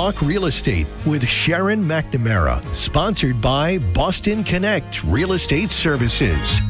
Talk Real Estate with Sharon McNamara, sponsored by Boston Connect Real Estate Services.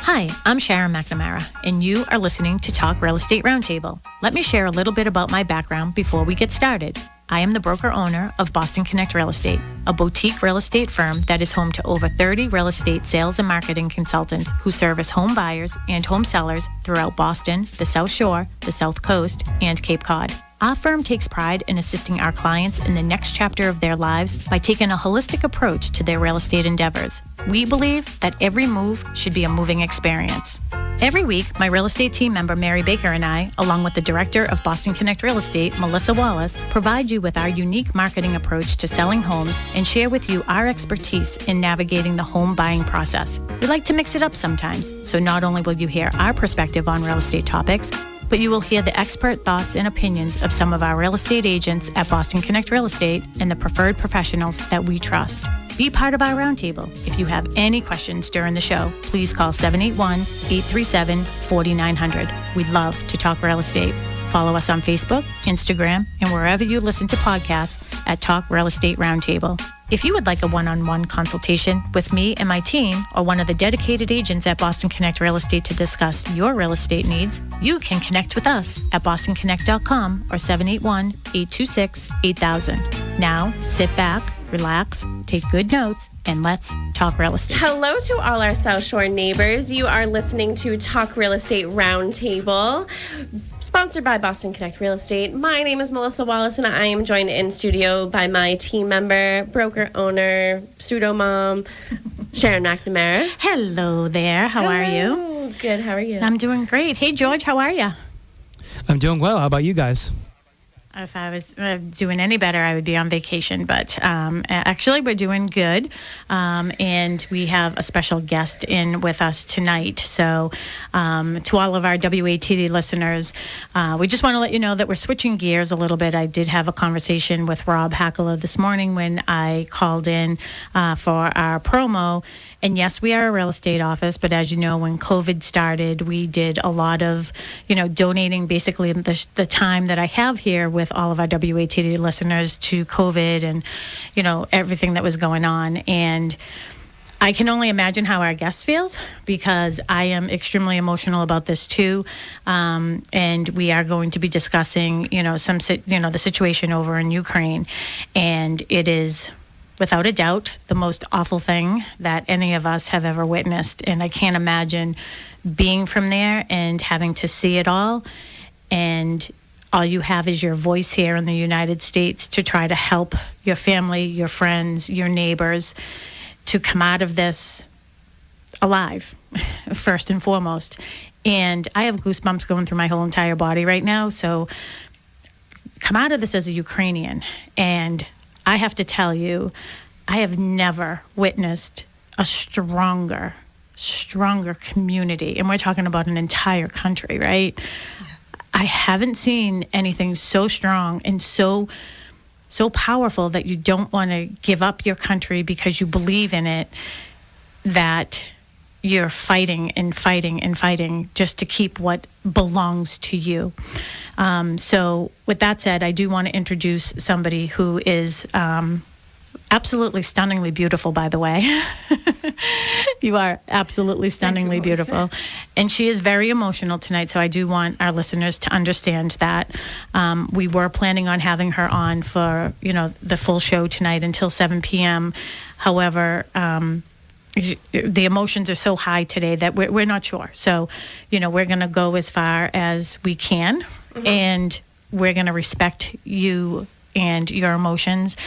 Hi, I'm Sharon McNamara, and you are listening to Talk Real Estate Roundtable. Let me share a little bit about my background before we get started. I am the broker-owner of Boston Connect Real Estate, a boutique real estate firm that is home to over 30 real estate sales and marketing consultants who service home buyers and home sellers throughout Boston, the South Shore, the South Coast, and Cape Cod. Our firm takes pride in assisting our clients in the next chapter of their lives by taking a holistic approach to their real estate endeavors. We believe that every move should be a moving experience. Every week, my real estate team member Mary Baker and I, along with the director of Boston Connect Real Estate, Melissa Wallace, provide you with our unique marketing approach to selling homes and share with you our expertise in navigating the home buying process. We like to mix it up sometimes, so not only will you hear our perspective on real estate topics, but you will hear the expert thoughts and opinions of some of our real estate agents at Boston Connect Real Estate and the preferred professionals that we trust. Be part of our roundtable. If you have any questions during the show, please call 781-837-4900. We'd love to talk real estate. Follow us on Facebook, Instagram, and wherever you listen to podcasts at Talk Real Estate Roundtable. If you would like a one-on-one consultation with me and my team or one of the dedicated agents at Boston Connect Real Estate to discuss your real estate needs, you can connect with us at bostonconnect.com or 781-826-8000. Now, sit back, relax, take good notes, and let's talk real estate. Hello to all our South Shore neighbors. You are listening to Talk Real Estate Roundtable, sponsored by Boston Connect Real Estate. My name is Melissa Wallace, and I am joined in studio by my team member, broker owner, pseudo mom, Sharon McNamara. Hello there. How are you? Good. How are you? I'm doing great. Hey, George, how are you? I'm doing well. How about you guys? If I was doing any better, I would be on vacation. But actually, we're doing good. And we have a special guest in with us tonight. So to all of our WATD listeners, we just want to let you know that we're switching gears a little bit. I did have a conversation with Rob Hackler this morning when I called in for our promo. And yes, we are a real estate office, but as you know, when COVID started, we did a lot of, donating basically the time that I have here with all of our WATD listeners to COVID and, everything that was going on. And I can only imagine how our guest feels because I am extremely emotional about this too. And we are going to be discussing, the situation over in Ukraine. And it is, without a doubt, the most awful thing that any of us have ever witnessed. And I can't imagine being from there and having to see it all. And all you have is your voice here in the United States to try to help your family, your friends, your neighbors to come out of this alive, first and foremost. And I have goosebumps going through my whole entire body right now. So come out of this as a Ukrainian. And I have to tell you, I have never witnessed a stronger community. And we're talking about an entire country, right? Yeah. I haven't seen anything so strong and so powerful that you don't want to give up your country because you believe in it, that you're fighting and fighting and fighting just to keep what belongs to you. So with that said, I do want to introduce somebody who is absolutely stunningly beautiful, by the way. You are absolutely stunningly beautiful. And she is very emotional tonight, so I do want our listeners to understand that. We were planning on having her on for, the full show tonight until 7 p.m. However, the emotions are so high today that we're not sure. So, we're going to go as far as we can, and we're going to respect you and your emotions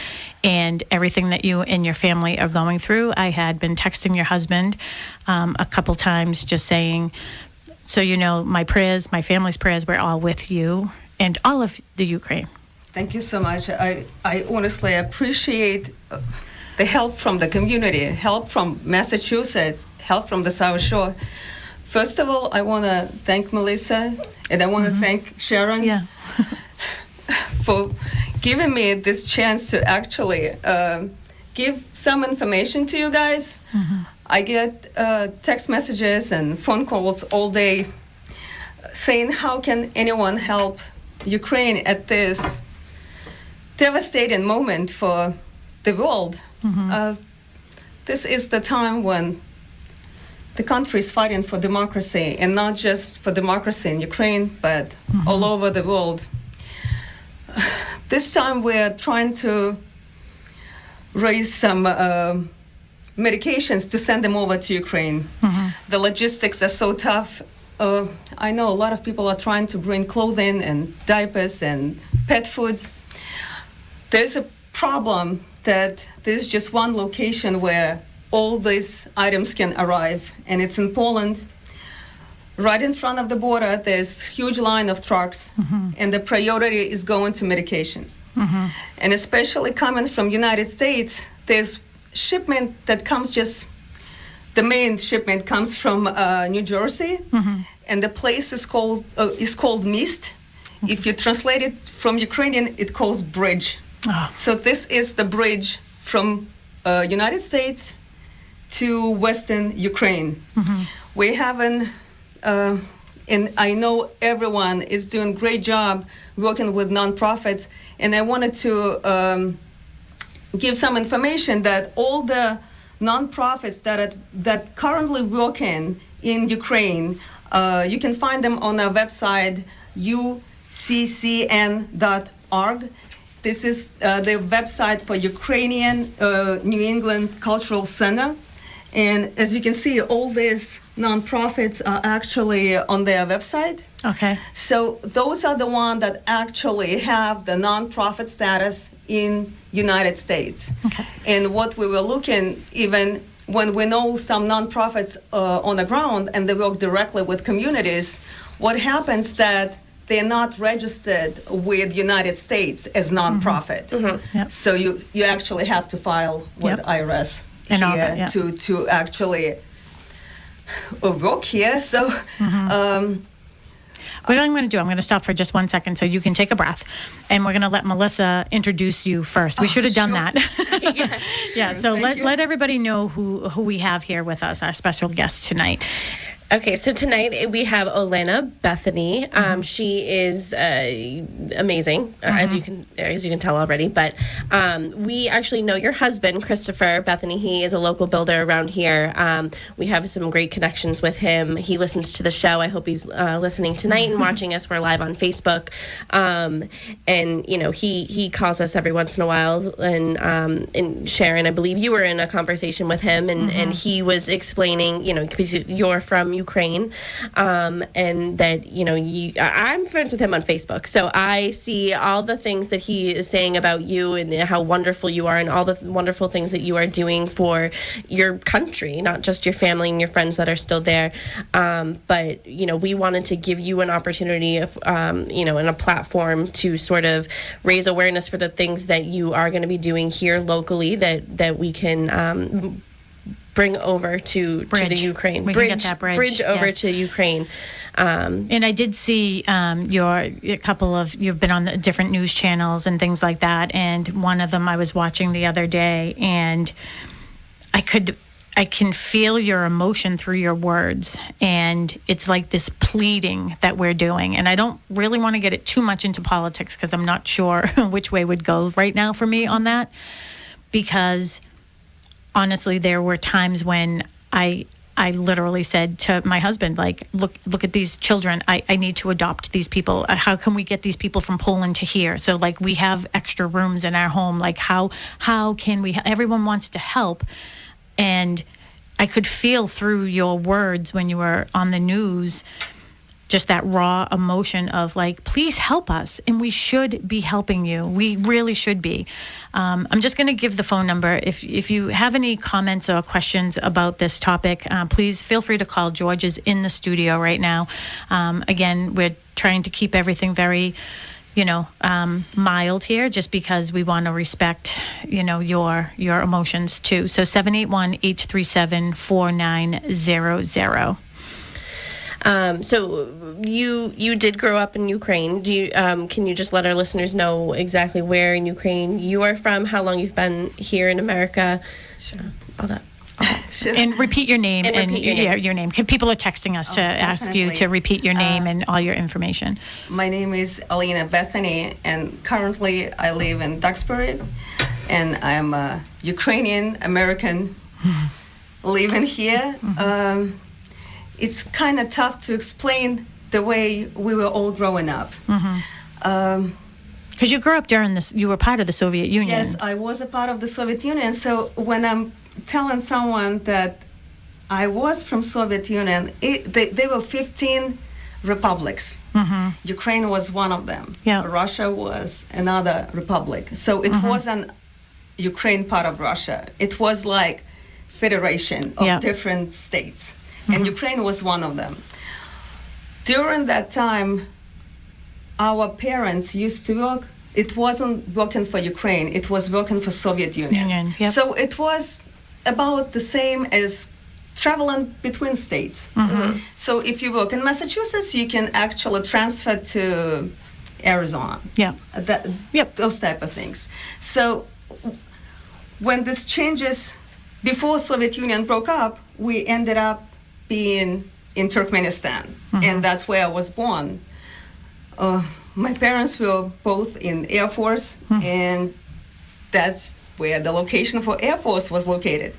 and everything that you and your family are going through. I had been texting your husband a couple times just saying, so my prayers, my family's prayers, we're all with you and all of the Ukraine. Thank you so much. I honestly appreciate the help from the community, help from Massachusetts, help from the South Shore. First of all, I want to thank Melissa, and I want to thank Sharon for giving me this chance to actually give some information to you guys. I get text messages and phone calls all day saying, how can anyone help Ukraine at this devastating moment for the world. This is the time when the country is fighting for democracy, and not just for democracy in Ukraine, but all over the world. This time we're trying to raise some medications to send them over to Ukraine. The logistics are so tough. I know a lot of people are trying to bring clothing and diapers and pet foods. There's a problem that there's just one location where all these items can arrive, and it's in Poland. Right in front of the border, there's a huge line of trucks, and the priority is going to medications. And especially coming from United States, there's shipment that comes the main shipment comes from New Jersey, and the place is called Mist. If you translate it from Ukrainian, it calls bridge. So this is the bridge from United States to Western Ukraine. We haven't, and I know everyone is doing a great job working with nonprofits, and I wanted to give some information that all the nonprofits that currently working in Ukraine, you can find them on our website, UCCN.org. This is the website for Ukrainian New England Cultural Center. And as you can see, all these nonprofits are actually on their website. Okay. So those are the ones that actually have the nonprofit status in United States. Okay. And what we were looking, even when we know some nonprofits on the ground and they work directly with communities, what happens that they're not registered with United States as nonprofit. Yep. So you actually have to file with IRS And all here that, yeah. to actually work here. So what I'm going to do, I'm going to stop for just 1 second so you can take a breath, and we're going to let Melissa introduce you first. We should have done that. Yeah. So let everybody know who we have here with us, our special guest tonight. Okay, so tonight we have Olena Bethany. She is amazing, as you can tell already. But we actually know your husband, Christopher Bethany. He is a local builder around here. We have some great connections with him. He listens to the show. I hope he's listening tonight and watching us. We're live on Facebook, and you know he calls us every once in a while. And Sharon, I believe you were in a conversation with him, and he was explaining, you know, because you're from Ukraine, and that, you know, I'm friends with him on Facebook, so I see all the things that he is saying about you and how wonderful you are and all the wonderful things that you are doing for your country, not just your family and your friends that are still there. But, you know, we wanted to give you an opportunity of, you know, and a platform to sort of raise awareness for the things that you are going to be doing here locally that we can bring over to the Ukraine. We can get that bridge over to Ukraine. And I did see you've been on the different news channels and things like that. And one of them I was watching the other day, and I can feel your emotion through your words. And it's like this pleading that we're doing. And I don't really want to get it too much into politics because I'm not sure which way would go right now for me on that. Because honestly, there were times when I literally said to my husband, like, look at these children. I need to adopt these people. How can we get these people from Poland to here? So, like, we have extra rooms in our home. Like, how can we? Everyone wants to help. And I could feel through your words when you were on the news just that raw emotion of, like, please help us. And we should be helping you. We really should be. I'm just going to give the phone number. If you have any comments or questions about this topic, please feel free to call. George is in the studio right now. Again, we're trying to keep everything very, mild here, just because we want to respect, your emotions too. So 781-837-4900. So you did grow up in Ukraine. Do you can you just let our listeners know exactly where in Ukraine you are from, how long you've been here in America? Sure. All that. Sure. And repeat your name And repeat your name. Yeah, your name. People are texting us to ask you definitely. to repeat your name and all your information. My name is Alina Bethany, and currently I live in Duxbury, and I'm a Ukrainian American living here. It's kind of tough to explain the way we were all growing up. Because you grew up during this, you were part of the Soviet Union. Yes, I was a part of the Soviet Union. So when I'm telling someone that I was from Soviet Union, there were 15 republics. Ukraine was one of them. Yeah. Russia was another republic. So it wasn't Ukraine part of Russia. It was like federation of different states. And Ukraine was one of them. During that time, our parents used to work. It wasn't working for Ukraine. It was working for Soviet Union. Yep. So it was about the same as traveling between states. So if you work in Massachusetts, you can actually transfer to Arizona. Yeah. Those type of things. So when this changes, before Soviet Union broke up, we ended up being in Turkmenistan, and that's where I was born. My parents were both in Air Force, and that's where the location for Air Force was located.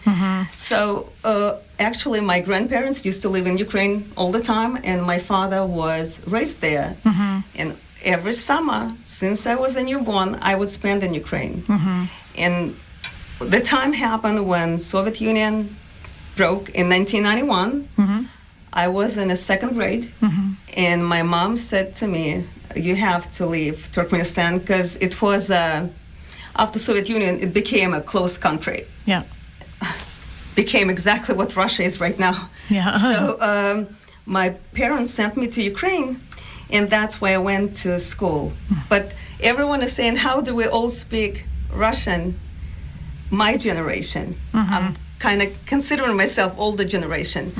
So actually, my grandparents used to live in Ukraine all the time, and my father was raised there. And every summer, since I was a newborn, I would spend in Ukraine. And the time happened when Soviet Union broke in 1991. I was in a second grade, and my mom said to me, "You have to leave Turkmenistan," because it was after Soviet Union, it became a closed country. Yeah. Became exactly what Russia is right now. Yeah. So my parents sent me to Ukraine, and that's where I went to school. But everyone is saying, how do we all speak Russian? My generation. I'm kind of considering myself older generation.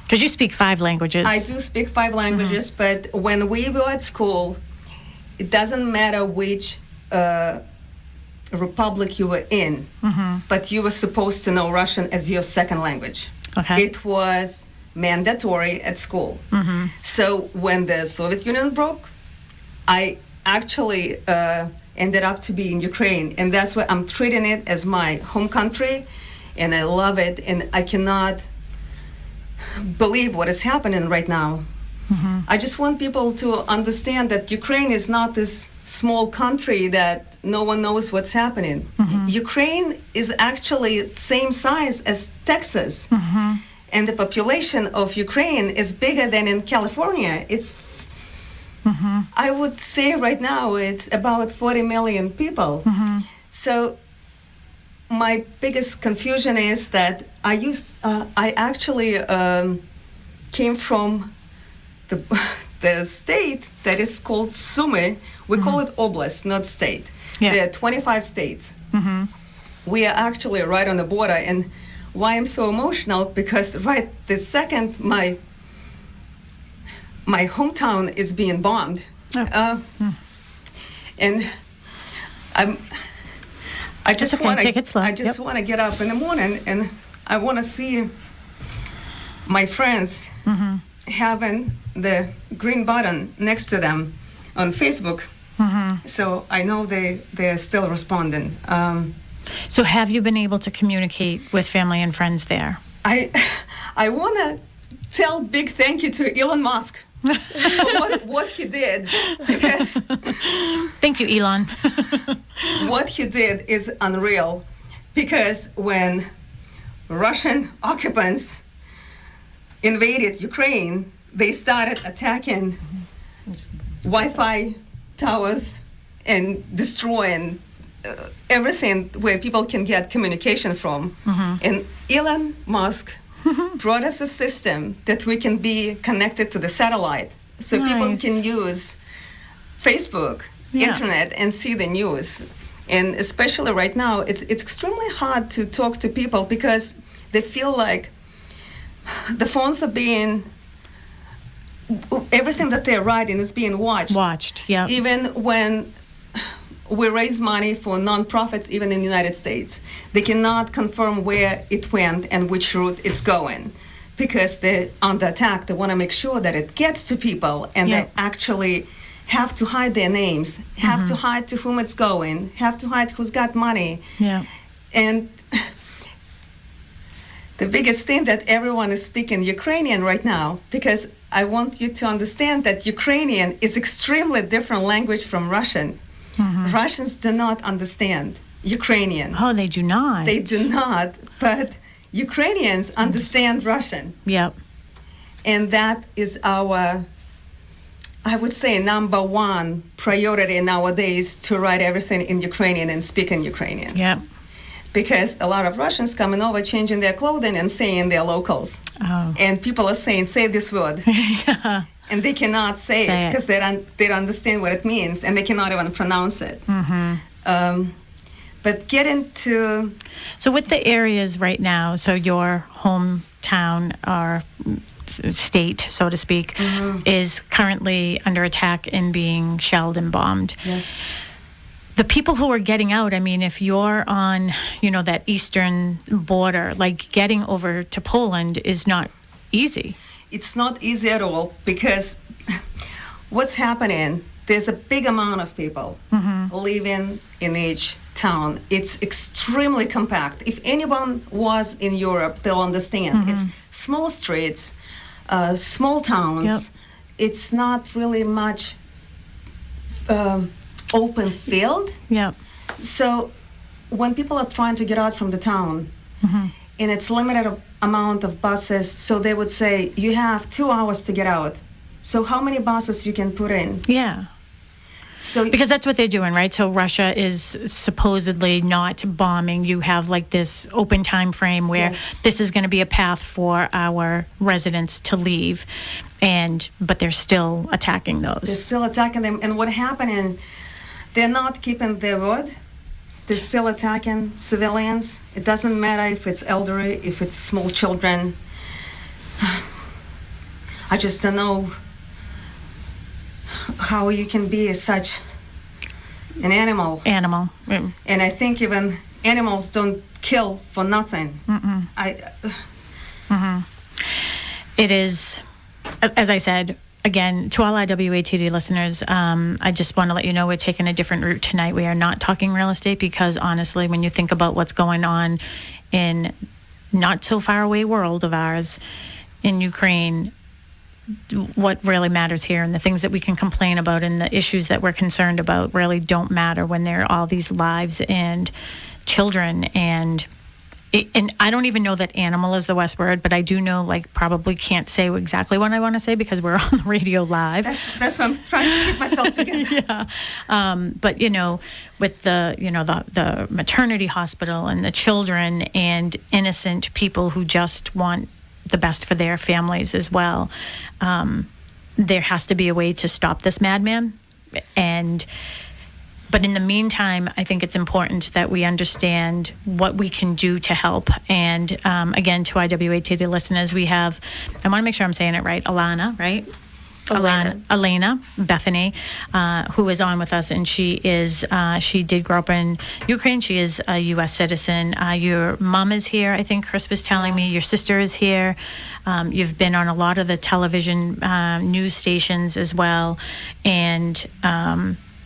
Because you speak 5 languages. I do speak 5 languages, but when we were at school, it doesn't matter which republic you were in, but you were supposed to know Russian as your second language. Okay. It was mandatory at school. So when the Soviet Union broke, I actually ended up to be in Ukraine, and that's why I'm treating it as my home country, and I love it, and I cannot believe what is happening right now. I just want people to understand that Ukraine is not this small country that no one knows what's happening. Ukraine is actually same size as Texas, and the population of Ukraine is bigger than in California. It's I would say right now it's about 40 million people. So my biggest confusion is that I actually came from the state that is called Sumy. We call it oblast, not state. There are 25 states. We are actually right on the border. And why I'm so emotional, because right this second, my hometown is being bombed. And I just want to get up in the morning, and I want to see my friends having the green button next to them on Facebook. So I know they're still responding. So have you been able to communicate with family and friends there? I want to tell big thank you to Elon Musk for what he did, because thank you, Elon. what he did is unreal, because when Russian occupants invaded Ukraine, they started attacking Wi-Fi towers and destroying everything where people can get communication from. And Elon Musk brought us a system that we can be connected to the satellite, so people can use Facebook, internet, and see the news. And especially right now, it's extremely hard to talk to people because they feel like the phones are being, everything that they're writing is being watched. Yeah. Even when we raise money for nonprofits even in the United States. They cannot confirm where it went and which route it's going because they're under attack. They want to make sure that it gets to people, and they actually have to hide their names, have to hide to whom it's going, have to hide who's got money. Yeah. And the biggest thing that everyone is speaking Ukrainian right now, because I want you to understand that Ukrainian is extremely different language from Russian. Russians do not understand Ukrainian. Oh, they do not. They do not, but Ukrainians understand Russian. Yep. And that is our, I would say, number one priority nowadays, to write everything in Ukrainian and speak in Ukrainian. Yep. Because a lot of Russians coming over, changing their clothing and saying they're locals. Oh. And people are saying, say this word. Yeah. And they cannot say it because they don't understand what it means, and they cannot even pronounce it. But get into... So with the areas right now, so your hometown or state, so to speak, is currently under attack and being shelled and bombed. Yes. The people who are getting out, I mean, if you're on, that eastern border, like getting over to Poland is not easy. It's not easy at all, because what's happening, there's a big amount of people living in each town. It's extremely compact. If anyone was in Europe, they'll understand. It's small streets, small towns. Yep. It's not really much open field. Yeah. So when people are trying to get out from the town, and it's limited amount of buses, so they would say, you have 2 hours to get out. So how many buses you can put in? Yeah. So because that's what they're doing, right? So Russia is supposedly not bombing. You have like this open time frame where this is going to be a path for our residents to leave, but they're still attacking those. They're still attacking them. And what happened, they're not keeping their word. They're still attacking civilians. It doesn't matter if it's elderly, if it's small children. I just don't know how you can be such an animal. Mm. And I think even animals don't kill for nothing. It is, as I said, again, to all our WATD listeners, I just want to let you know we're taking a different route tonight. We are not talking real estate because, honestly, when you think about what's going on in not so far away world of ours in Ukraine, what really matters here and the things that we can complain about and the issues that we're concerned about really don't matter when there are all these lives and children and I don't even know that animal is the West word, but I do know, probably can't say exactly what I want to say because we're on the radio live. That's what I'm trying to keep myself together. Yeah. But, with the maternity hospital and the children and innocent people who just want the best for their families as well, there has to be a way to stop this madman. But in the meantime, I think it's important that we understand what we can do to help. And again, to our WATD listeners, we have, I want to make sure I'm saying it right, Alana, right? Elena Bethany, who is on with us, and she did grow up in Ukraine. She is a U.S. citizen. Your mom is here, I think Chris was telling me. Your sister is here. You've been on a lot of the television news stations as well, and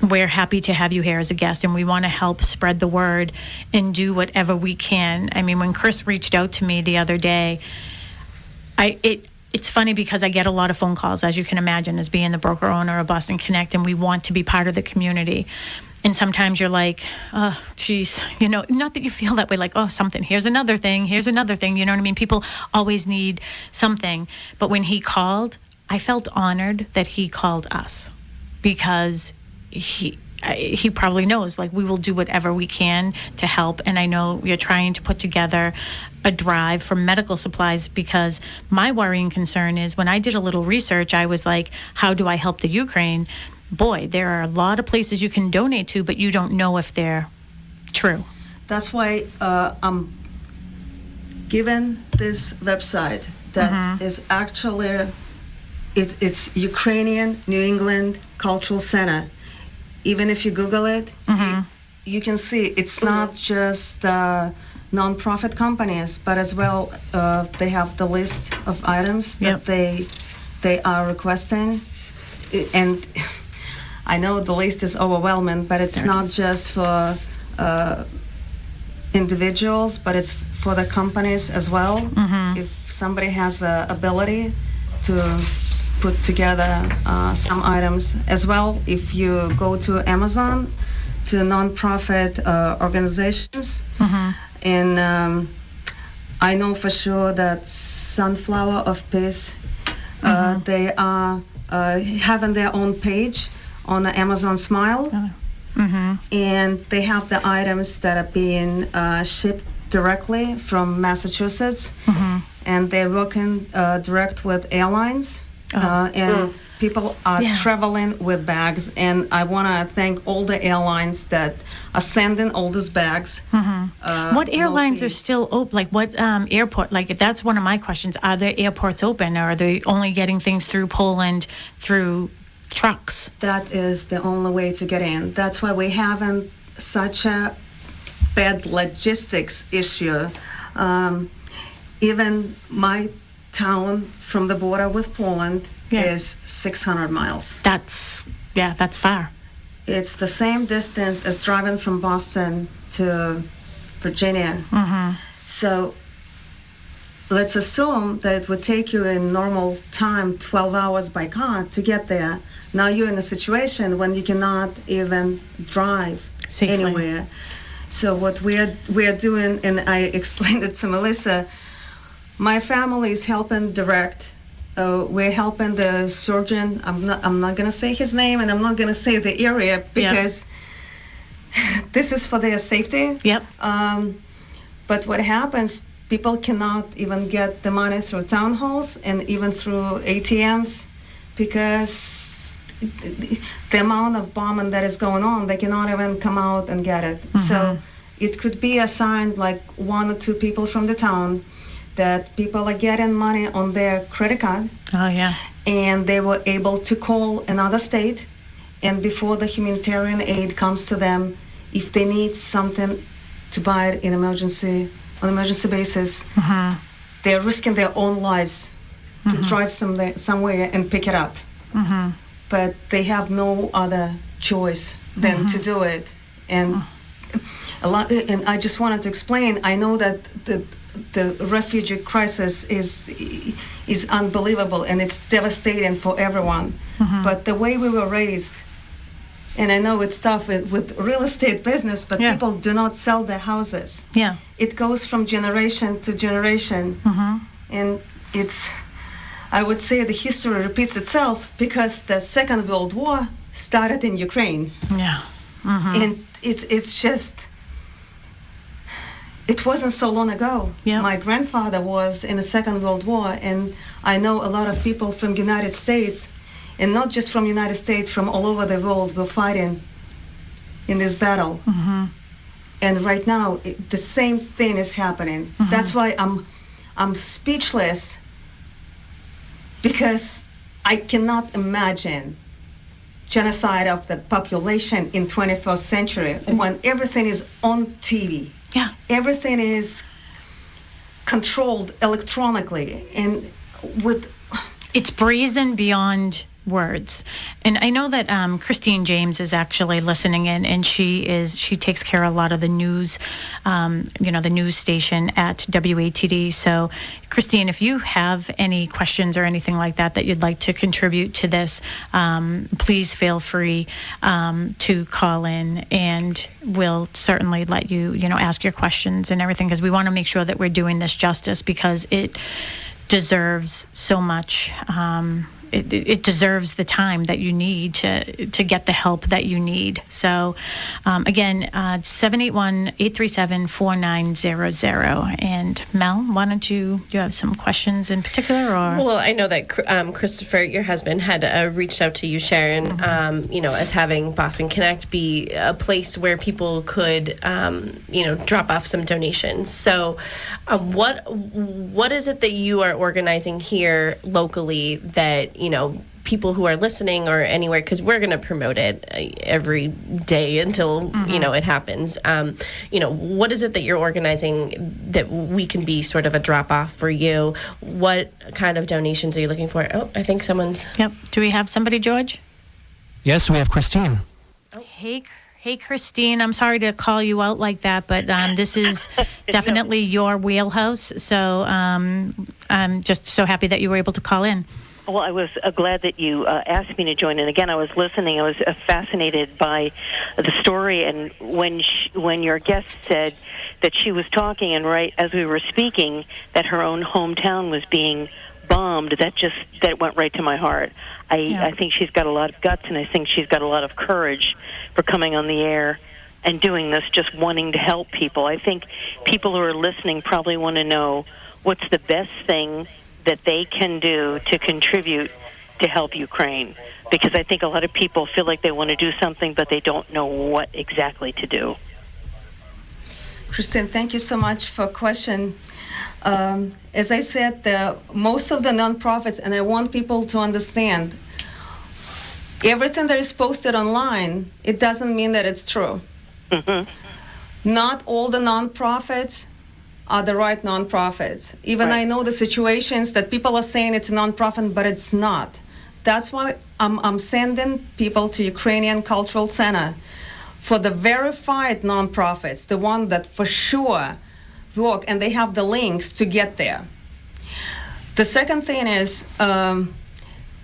we're happy to have you here as a guest, and we want to help spread the word and do whatever we can. I mean, when Chris reached out to me the other day, it's funny because I get a lot of phone calls, as you can imagine, as being the broker owner of Boston Connect, and we want to be part of the community. And sometimes you're like, oh, geez, not that you feel that way, like, oh, something, here's another thing, you know what I mean? People always need something. But when he called, I felt honored that he called us because he probably knows, we will do whatever we can to help. And I know you're trying to put together a drive for medical supplies, because my worrying concern is when I did a little research, I was like, how do I help the Ukraine? Boy, there are a lot of places you can donate to, but you don't know if they're true. That's why I'm given this website that is actually, it's Ukrainian New England Cultural Center. even if you Google it, you can see it's not just nonprofit companies, but as well they have the list of items that they are requesting. And I know the list is overwhelming, but it's not just for individuals, but it's for the companies as well. If somebody has the ability to put together some items as well, if you go to Amazon, to nonprofit organizations, and I know for sure that Sunflower of Peace, they are having their own page on the Amazon Smile, and they have the items that are being shipped directly from Massachusetts, and they're working direct with airlines, and people are traveling with bags, and I want to thank all the airlines that are sending all these bags. What airlines are still open? Like what airport? Like that's one of my questions. Are the airports open, or are they only getting things through Poland through trucks? That is the only way to get in. That's why we're having such a bad logistics issue. Even my town from the border with Poland is 600 miles. That's far. It's the same distance as driving from Boston to Virginia. So let's assume that it would take you in normal time 12 hours by car to get there. Now you're in a situation when you cannot even drive safely anywhere. So what we're doing, and I explained it to Melissa, my family is helping direct. We're helping the surgeon. I'm not going to say his name, and I'm not going to say the area because this is for their safety. But what happens, people cannot even get the money through town halls and even through ATMs because the amount of bombing that is going on, they cannot even come out and get it. So it could be assigned like 1 or 2 people from the town that people are getting money on their credit card. And they were able to call another state, and before the humanitarian aid comes to them, if they need something to buy it on emergency basis, they're risking their own lives to drive somewhere and pick it up. But they have no other choice than to do it. And and I just wanted to explain, I know that the refugee crisis is unbelievable and it's devastating for everyone. But the way we were raised, and I know it's tough with real estate business, but people do not sell their houses. It goes from generation to generation. And I would say the history repeats itself because the Second World War started in Ukraine. And it's just, it wasn't so long ago. My grandfather was in the Second World War, and I know a lot of people from United States, and not just from United States, from all over the world were fighting in this battle. And right now, the same thing is happening. That's why I'm speechless, because I cannot imagine genocide of the population in 21st century when everything is on TV. Everything is controlled electronically, and it's brazen beyond words. And I know that Christine James is actually listening in, and she takes care of a lot of the news, the news station at WATD. So Christine, if you have any questions or anything like that you'd like to contribute to this, please feel free to call in, and we'll certainly let you, ask your questions and everything, because we want to make sure that we're doing this justice, because it deserves so much. It deserves the time that you need to get the help that you need. So, again, 781-837-4900. And Mel, why don't you have some questions in particular? Or? Well, I know that Christopher, your husband, had reached out to you, Sharon, as having Boston Connect be a place where people could, drop off some donations. So what is it that you are organizing here locally that, people who are listening or anywhere, because we're going to promote it every day until it happens. What is it that you're organizing that we can be sort of a drop off for you? What kind of donations are you looking for? Oh, I think someone's. Yep. Do we have somebody, George? Yes, we have Christine. Hey, Christine, I'm sorry to call you out like that, but this is definitely your wheelhouse. So I'm just so happy that you were able to call in. Well, I was glad that you asked me to join. And again, I was listening. I was fascinated by the story. And when your guest said that she was talking, and right as we were speaking, that her own hometown was being bombed, that went right to my heart. I think she's got a lot of guts, and I think she's got a lot of courage for coming on the air and doing this, just wanting to help people. I think people who are listening probably want to know what's the best thing that they can do to contribute to help Ukraine, because I think a lot of people feel like they want to do something, but they don't know what exactly to do. Christine, thank you so much for the question. As I said, most of the nonprofits, and I want people to understand, everything that is posted online, it doesn't mean that it's true. Mm-hmm. Not all the nonprofits are the right nonprofits. Even right. I know the situations that people are saying it's a nonprofit, but it's not. That's why I'm sending people to Ukrainian Cultural Center for the verified nonprofits, the one that for sure work, and they have the links to get there. The second thing is,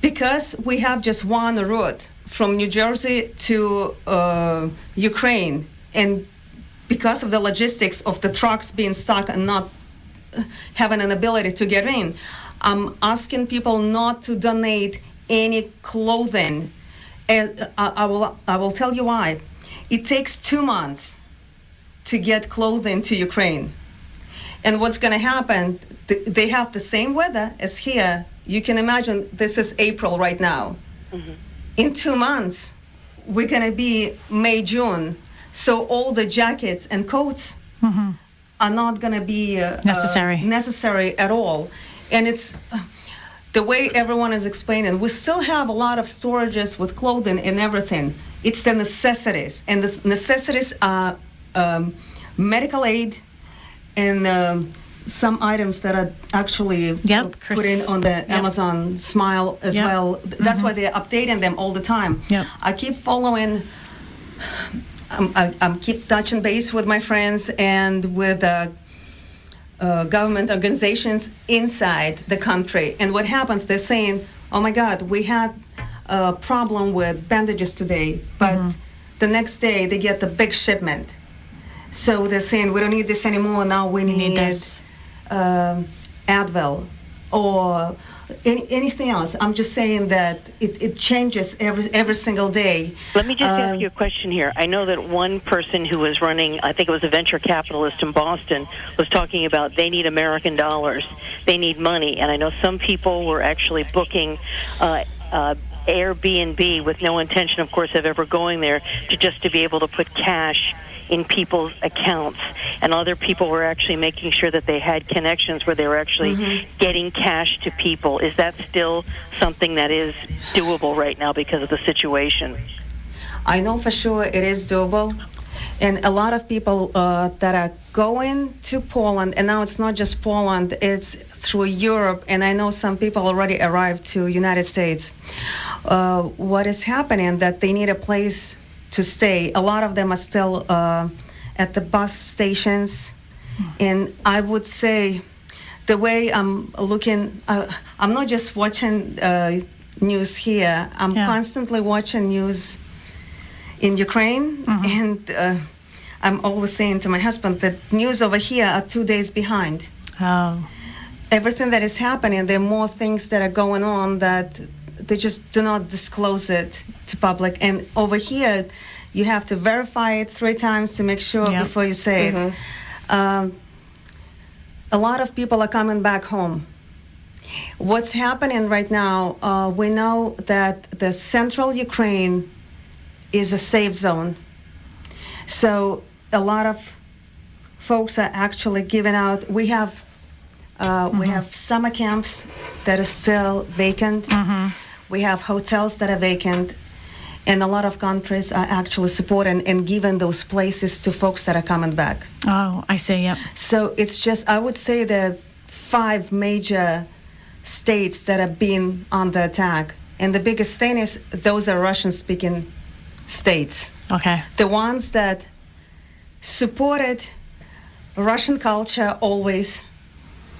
because we have just one route from New Jersey to Ukraine, and because of the logistics of the trucks being stuck and not having an ability to get in, I'm asking people not to donate any clothing. I will tell you why. It takes 2 months to get clothing to Ukraine. And what's going to happen, they have the same weather as here. You can imagine this is April right now. Mm-hmm. In 2 months, we're going to be May, June. So all the jackets and coats are not going to be necessary at all. And it's the way everyone is explaining. We still have a lot of storages with clothing and everything. It's the necessities. And the necessities are medical aid, and some items that are actually put in on the Amazon Smile as well. That's why they're updating them all the time. Yep. I keep following, I keep touching base with my friends and with government organizations inside the country. And what happens, they're saying, oh my God, we had a problem with bandages today, but the next day they get the big shipment. So they're saying, we don't need this anymore, now we need Advil or anything else. I'm just saying that it changes every single day. Let me just ask you a question here. I know that one person who was running, I think it was a venture capitalist in Boston, was talking about they need American dollars, they need money. And I know some people were actually booking Airbnb with no intention, of course, of ever going there, to be able to put cash in people's accounts, and other people were actually making sure that they had connections where they were actually getting cash to people. Is that still something that is doable right now because of the situation? I know for sure it is doable, and a lot of people that are going to Poland, and now it's not just Poland, it's through Europe, and I know some people already arrived to United States. What is happening that they need a place to stay. A lot of them are still at the bus stations. And I would say the way I'm looking, I'm not just watching news here. I'm constantly watching news in Ukraine. And I'm always saying to my husband that news over here are 2 days behind. Oh. Everything that is happening, there are more things that are going on that they just do not disclose it to public. And over here, you have to verify it 3 times to make sure before you say it. A lot of people are coming back home. What's happening right now, we know that the central Ukraine is a safe zone. So a lot of folks are actually giving out. We have summer camps that are still vacant. We have hotels that are vacant, and a lot of countries are actually supporting and giving those places to folks that are coming back. Oh, I see. Yep. So it's just, I would say there are 5 major states that are being under attack. And the biggest thing is those are Russian-speaking states. Okay. The ones that supported Russian culture always,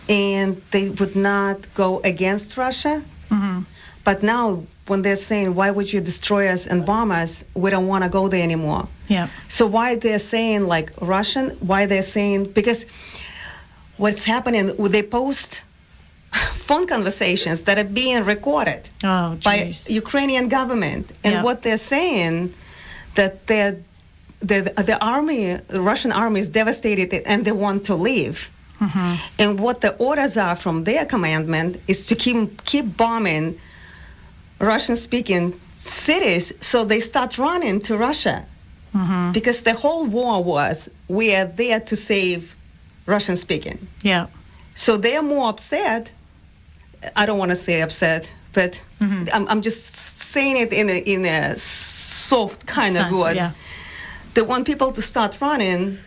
and they would not go against Russia. Mm-hmm. But now when they're saying, why would you destroy us and bomb us, we don't want to go there anymore. Yeah. So why they're saying like Russian, why they're saying, because what's happening, they post phone conversations that are being recorded by Ukrainian government. And what they're saying, that the army, the Russian army is devastated and they want to leave. Mm-hmm. And what the orders are from their commandment is to keep bombing Russian-speaking cities, so they start running to Russia. Mm-hmm. Because the whole war was, we are there to save Russian-speaking. Yeah. So they are more upset. I don't want to say upset, but I'm just saying it in a soft kind of word. Yeah. They want people to start running,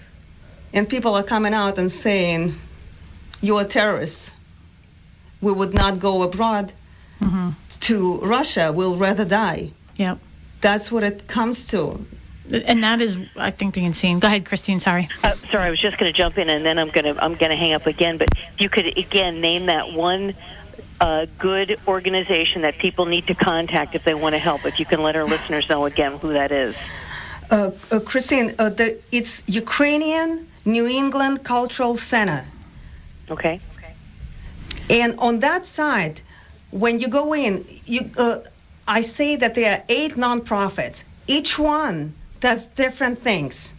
and people are coming out and saying, you are terrorists. We would not go abroad to Russia. We'll rather die. Yep. That's what it comes to. And that is, I think, being seen. Go ahead, Christine. Sorry. Sorry, I was just going to jump in, and then I'm going to hang up again. But if you could again name that one good organization that people need to contact if they want to help. If you can let our listeners know again who that is. Christine, it's Ukrainian New England Cultural Center. Okay. And on that side, when you go in, I say that there are 8 nonprofits. Each one does different things.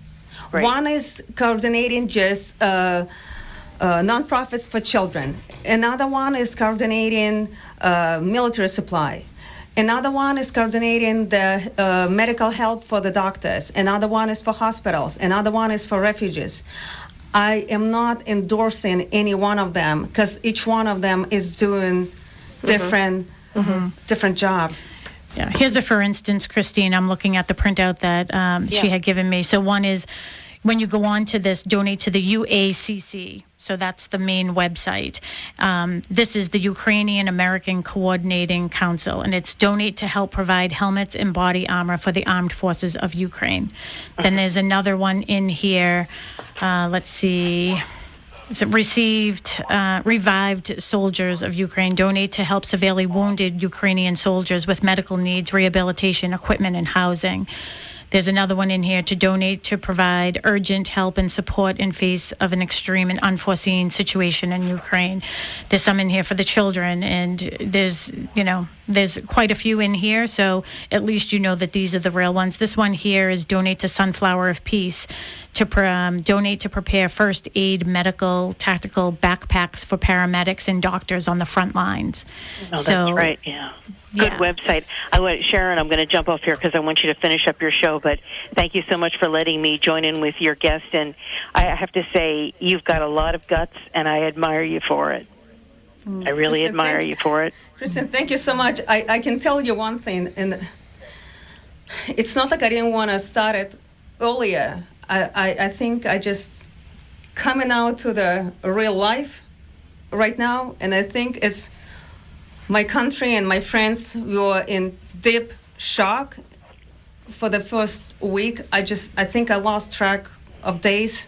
Right. One is coordinating just nonprofits for children. Another one is coordinating military supply. Another one is coordinating the medical help for the doctors. Another one is for hospitals. Another one is for refugees. I am not endorsing any one of them because each one of them is doing different job. Yeah. Here's a for instance, Christine. I'm looking at the printout that she had given me. So one is when you go on to this, donate to the UACC. So that's the main website. This is the Ukrainian American Coordinating Council, and it's donate to help provide helmets and body armor for the armed forces of Ukraine. Then there's another one in here. Let's see. It's revived soldiers of Ukraine. Donate to help severely wounded Ukrainian soldiers with medical needs, rehabilitation, equipment, and housing. There's another one in here to donate to provide urgent help and support in face of an extreme and unforeseen situation in Ukraine. There's some in here for the children, and there's quite a few in here, so at least you know that these are the real ones. This one here is donate to Sunflower of Peace, to donate to prepare first aid, medical, tactical backpacks for paramedics and doctors on the front lines. Oh, that's right, yeah. Good website. Sharon, I'm going to jump off here because I want you to finish up your show, but thank you so much for letting me join in with your guest, and I have to say, you've got a lot of guts, and I admire you for it. I really admire you for it. Kristen, thank you so much. I can tell you one thing, and it's not like I didn't want to start it earlier. I think I just coming out to the real life right now, and I think it's my country and my friends were in deep shock for the first week. I think I lost track of days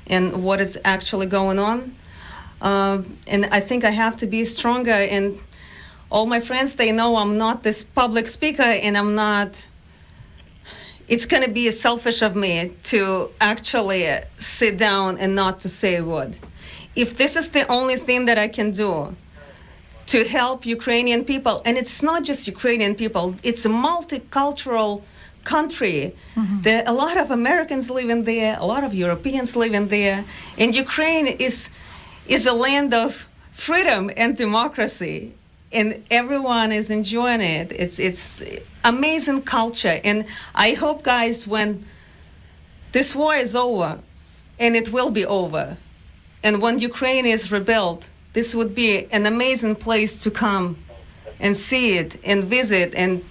and what is actually going on. And I think I have to be stronger. And all my friends, they know I'm not this public speaker, and I'm not. It's going to be selfish of me to actually sit down and not to say a word. If this is the only thing that I can do to help Ukrainian people, and it's not just Ukrainian people, it's a multicultural country. There are a lot of Americans living there, a lot of Europeans living there, and Ukraine is a land of freedom and democracy, and everyone is enjoying it. It's amazing culture, and I hope, guys, when this war is over, and it will be over, and when Ukraine is rebuilt, this would be an amazing place to come and see it and visit, and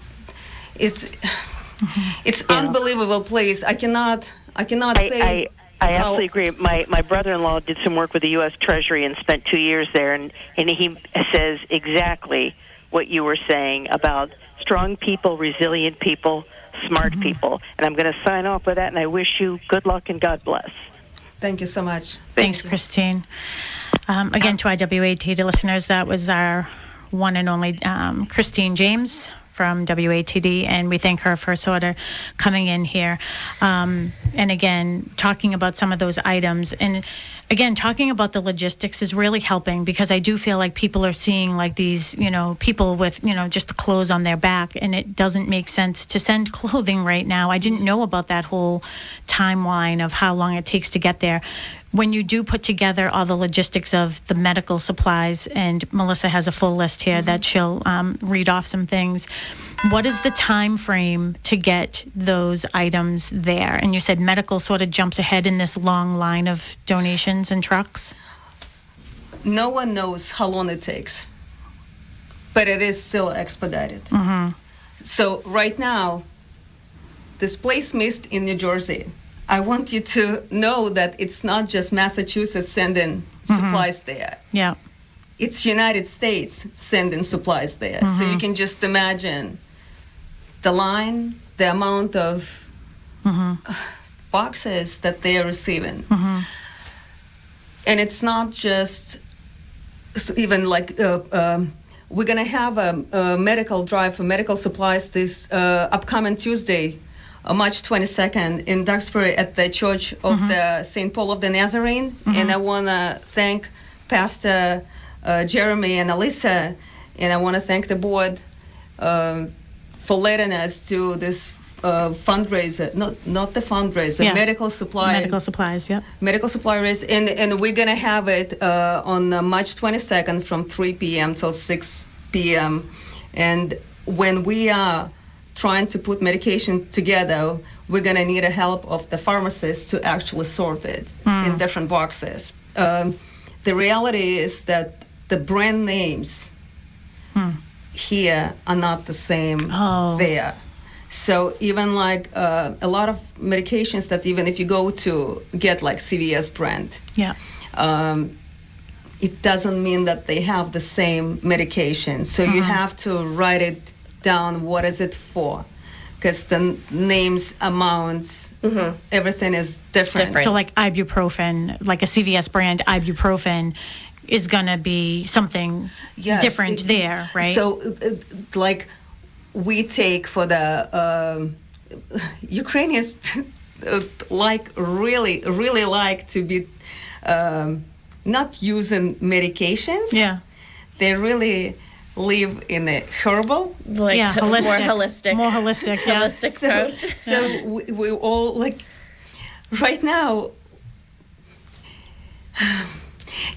it's unbelievable place. I cannot say. I absolutely agree. My brother-in-law did some work with the U.S. Treasury and spent 2 years there, and he says exactly what you were saying about strong people, resilient people, smart people. And I'm going to sign off with that, and I wish you good luck and God bless. Thank you so much. Thanks, Christine. Again, to our WATD listeners, that was our one and only Christine James from WATD, and we thank her for sort of coming in here. And again, talking about some of those items. And again, talking about the logistics is really helping, because I do feel like people are seeing like these, people with, just the clothes on their back, and it doesn't make sense to send clothing right now. I didn't know about that whole timeline of how long it takes to get there. When you do put together all the logistics of the medical supplies, and Melissa has a full list here that she'll read off some things, what is the time frame to get those items there? And you said medical sort of jumps ahead in this long line of donations and trucks? No one knows how long it takes, but it is still expedited. So right now, this place Mist in New Jersey, I want you to know that it's not just Massachusetts sending supplies there. Yeah. It's United States sending supplies there. So you can just imagine the line, the amount of boxes that they are receiving. And it's not just even like we're going to have a medical drive for medical supplies this upcoming Tuesday, March 22nd, in Duxbury at the Church of the St. Paul of the Nazarene. And I want to thank Pastor Jeremy and Alyssa, and I want to thank the board for letting us do this fundraiser, not the fundraiser, medical supply. Medical supplies, yeah. Medical supply race, and we're going to have it on March 22nd from 3 p.m. till 6 p.m. And when we are trying to put medication together, we're going to need a help of the pharmacists to actually sort it in different boxes. The reality is that the brand names here are not the same there. So even like a lot of medications that even if you go to get like CVS brand, it doesn't mean that they have the same medication. So you have to write it down, what is it for? Because the names, amounts, everything is different. So like ibuprofen, like a CVS brand ibuprofen is going to be something different there, right? So like we take for the Ukrainians like really like to be not using medications. Yeah. They really live in a herbal, like holistic. More holistic, holistic approach. So we all like right now.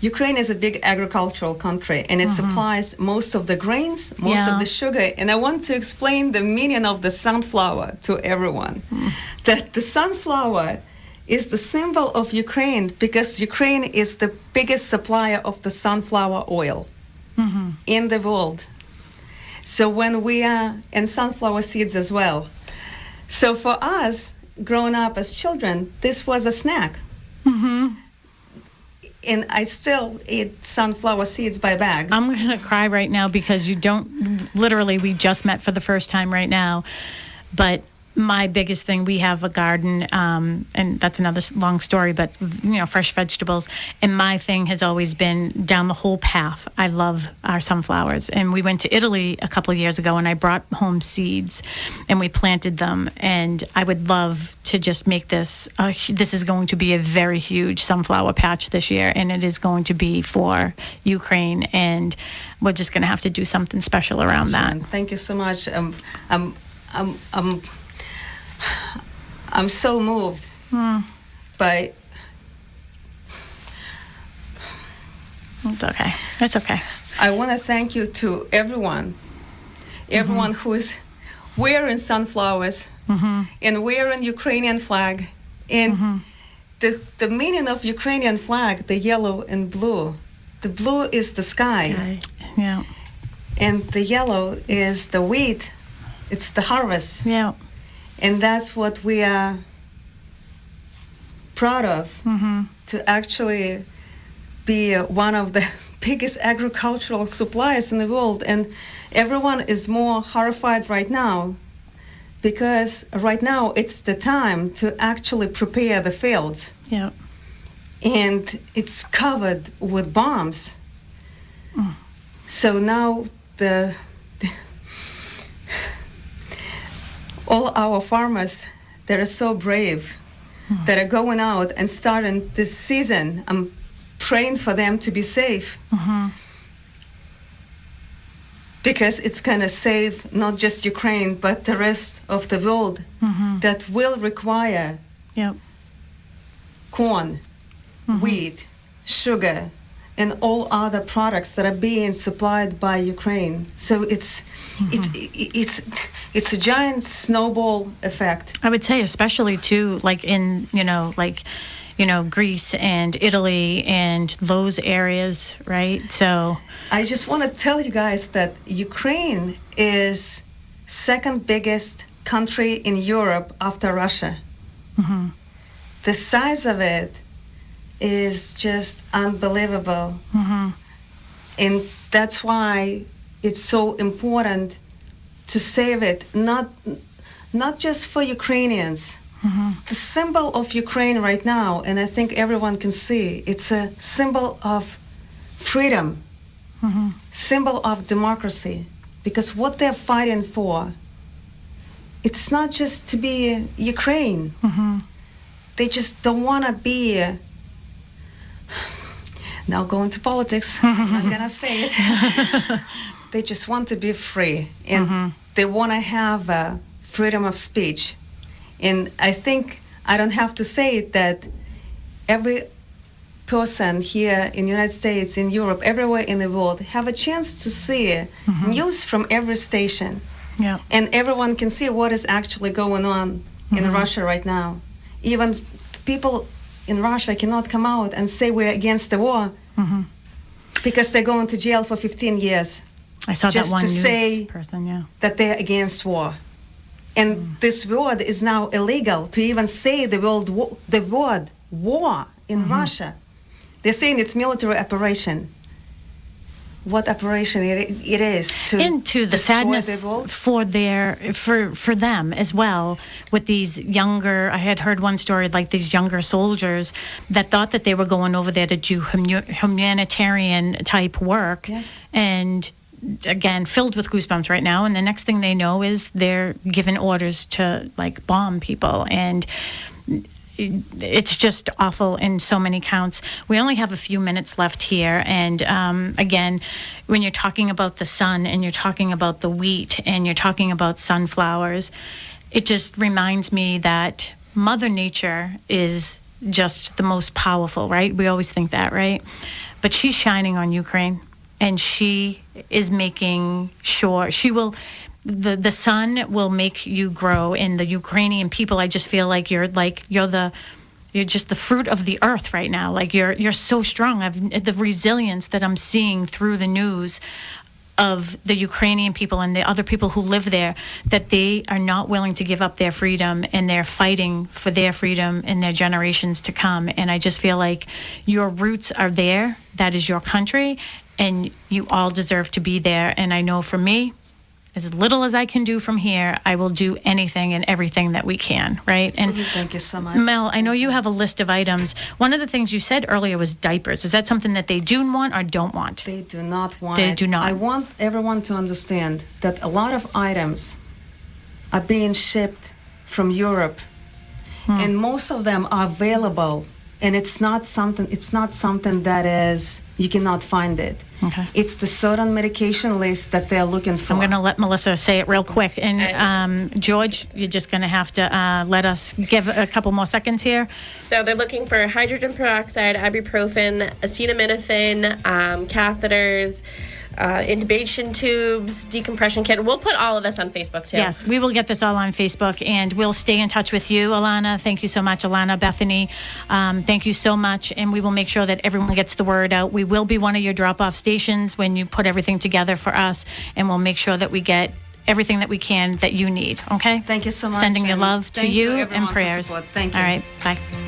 Ukraine is a big agricultural country, and it supplies most of the grains, most of the sugar. And I want to explain the meaning of the sunflower to everyone. That the sunflower is the symbol of Ukraine, because Ukraine is the biggest supplier of the sunflower oil in the world. So when we are, and sunflower seeds as well. So for us, growing up as children, this was a snack. And I still eat sunflower seeds by bags. I'm going to cry right now because we just met for the first time right now. But my biggest thing, we have a garden, and that's another long story, but, fresh vegetables. And my thing has always been down the whole path. I love our sunflowers. And we went to Italy a couple of years ago, and I brought home seeds, and we planted them. And I would love to just make this is going to be a very huge sunflower patch this year, and it is going to be for Ukraine. And we're just going to have to do something special around that. Thank you so much. I'm so moved by. It's okay. I want to thank you to everyone who is wearing sunflowers and wearing Ukrainian flag. And the meaning of Ukrainian flag, the yellow and blue. The blue is the sky. Yeah. and the yellow is the wheat. It's the harvest. Yeah. And that's what we are proud of, to actually be one of the biggest agricultural suppliers in the world. And everyone is more horrified right now, because right now it's the time to actually prepare the fields. Yeah. And it's covered with bombs. So now all our farmers that are so brave, that are going out and starting this season, I'm praying for them to be safe. Because it's going to save not just Ukraine, but the rest of the world that will require corn, wheat, sugar, and all other products that are being supplied by Ukraine. So it's a giant snowball effect. I would say, especially too, like in Greece and Italy and those areas, right? So I just want to tell you guys that Ukraine is second biggest country in Europe after Russia. The size of it is just unbelievable. And that's why it's so important to save it, not just for Ukrainians. The symbol of Ukraine right now, and I think everyone can see, it's a symbol of freedom, symbol of democracy, because what they're fighting for, it's not just to be Ukraine. They just don't want to be, now going to politics, I'm not going to say it. They just want to be free, and they want to have freedom of speech. And I think I don't have to say it, that every person here in the United States, in Europe, everywhere in the world, have a chance to see news from every station. And everyone can see what is actually going on in Russia right now. Even people in Russia cannot come out and say we're against the war because they're going to jail for 15 years. I saw just that one to news say person, that they're against war. And this word is now illegal to even say the word war in Russia. They're saying it's military operation. What operation it is to into the sadness the world? for them as well, with these younger, I had heard one story, like these younger soldiers that thought that they were going over there to do humanitarian type work, and again, filled with goosebumps right now. And the next thing they know is they're given orders to like bomb people, and it's just awful in so many counts. We only have a few minutes left here, and again, when you're talking about the sun and you're talking about the wheat and you're talking about sunflowers, it just reminds me that Mother Nature is just the most powerful, right? We always think that, right? But she's shining on Ukraine, and she is making sure the sun will make you grow. And the Ukrainian people, I just feel like you're just the fruit of the earth right now. Like you're so strong. The resilience that I'm seeing through the news of the Ukrainian people and the other people who live there, that they are not willing to give up their freedom, and they're fighting for their freedom in their generations to come. And I just feel like your roots are there. That is your country, and you all deserve to be there. And I know for me, as little as I can do from here, I will do anything and everything that we can, right? And thank you so much. Mel, I know you have a list of items. One of the things you said earlier was diapers. Is that something that they do want or don't want? They do not want They it. do not. I want everyone to understand that a lot of items are being shipped from Europe, and most of them are available. And it's not something that is, you cannot find it. Okay. It's the certain medication list that they're looking for. I'm going to let Melissa say it real quick. And George, you're just going to have to let us give a couple more seconds here. So they're looking for hydrogen peroxide, ibuprofen, acetaminophen, catheters, intubation tubes, decompression kit. We'll put all of this on Facebook too. Yes, we will get this all on Facebook, and we'll stay in touch with you, Alana. Thank you so much, Alana, Bethany. Thank you so much, and we will make sure that everyone gets the word out. We will be one of your drop-off stations when you put everything together for us, and we'll make sure that we get everything that we can that you need, okay? Thank you so much. Sending your love to you and everyone for prayers. support. Thank you. All right, bye.